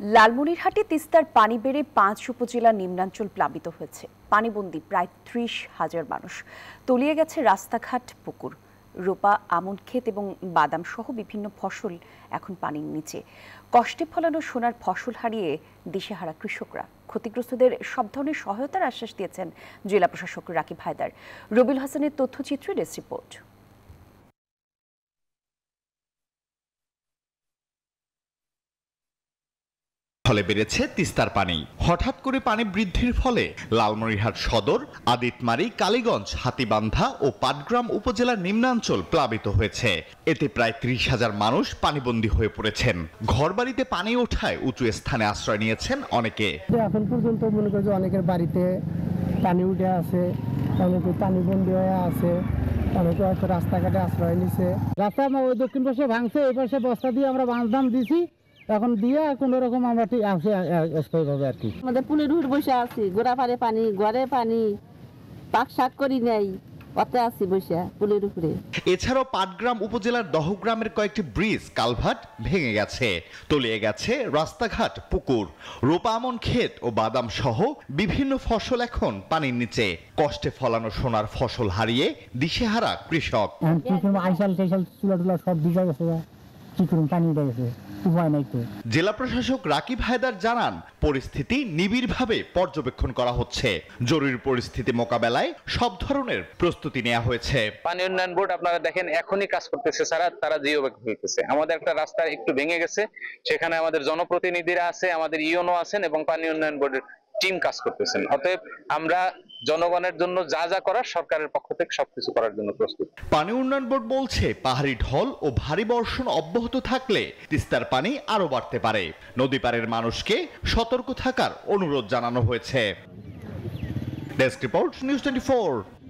লালমনিরহাটে তিস্তার পানি বেড়ে ৫ উপজেলার নিম্নাঞ্চল প্লাবিত হয়েছে। পানিবন্দী প্রায় ৩০,০০০ মানুষ। তলিয়ে গেছে রাস্তাঘাট, পুকুর। রোপা, আমন ক্ষেত এবং বাদাম সহ বিভিন্ন ফসল এখন পানির নিচে। কষ্টে ফলানো সোনার ফসল হারিয়ে দিশেহারা কৃষকরা। ক্ষতিগ্রস্তদের সব ধরনের সহায়তার আশ্বাস দিয়েছেন জেলা প্রশাসক রাকিব হায়দার। রবিউল হাসানের তথ্যচিত্রে ডেস্ক রিপোর্ট। ফলে বেড়েছে তিস্তার পানি। হঠাৎ করে পানি বৃদ্ধির ফলে লালমনিরহাট সদর, আদিতমারি, কালীগঞ্জ, হাতীবান্ধা ও পাটগ্রাম উপজেলার নিম্নাঞ্চল প্লাবিত হয়েছে। এতে প্রায় ৩০,০০০ মানুষ পানিবন্দী হয়ে পড়েছেন। ঘরবাড়িতে পানি ওঠায় উঁচু স্থানে আশ্রয় নিয়েছেন অনেকে। এখন পর্যন্ত মনে করছে অনেকের বাড়িতে পানি উঠে আছে, অনেকে পানিবন্দী হয়ে আছে, অনেকে হয়তো রাস্তাঘাটে আশ্রয় নিছে। রাস্তা ওই দক্ষিণ পাশে ভাঙছে, এই পাশে বস্তা দিয়ে আমরা বাঁধদাম দিছি, এখন দিয়ে কোন রকম আমরা ঠিক আছে আর কি। আমাদের পুলের উপর বসে আছি, গোড়া পারে পানি, ঘরে পানি, পাক শাক করি নাই, অতে আছি বসে পুলের উপরে। এছাড়াও পাটগ্রাম উপজেলার দহগ্রামের কয়েকটি ব্রিজ, কালভার্ট ভেঙে গেছে। তলিয়ে গেছে রাস্তাঘাট, পুকুর। রোপা, আমন ক্ষেত ও বাদাম সহ বিভিন্ন ফসল এখন পানির নিচে। কষ্টে ফলানো সোনার ফসল হারিয়ে দিশেহারা কৃষক। আইসাল টাইসাল চুলা টুলা সব ভিজা গেছে, কি করুন, পানি উঠে গেছে, উপায় নাই তো। জেলা প্রশাসক রাকিব হায়দার জানান, পরিস্থিতি নিবিড়ভাবে পর্যবেক্ষণ করা হচ্ছে। জরুরি পরিস্থিতি মোকাবেলায় সব ধরনের প্রস্তুতি নেওয়া হয়েছে। পানি উন্নয়ন বোর্ড আপনারা দেখেন এখনই কাজ করতেছে, তারা জিও ব্যাগ হইতেছে। আমাদের একটা রাস্তা একটু ভেঙে গেছে, সেখানে আমাদের জনপ্রতিনিধিরা আছে, আমাদের ইউনো আছেন এবং পানি উন্নয়ন বোর্ডের টিম কাজ করতেছেন। অতএব আমরা জনগণের জন্য যা যা করার সরকারের পক্ষ থেকে সবকিছু করার জন্য প্রস্তুত। পানি উন্নয়ন বোর্ড বলছে, পাহাড়ি ঢল ও ভারী বর্ষণ অব্যাহত থাকলে তিস্তার পানি আরো বাড়তে পারে। নদী পাড়ের মানুষকে সতর্ক থাকার অনুরোধ জানানো হয়েছে। Desk report, news 24।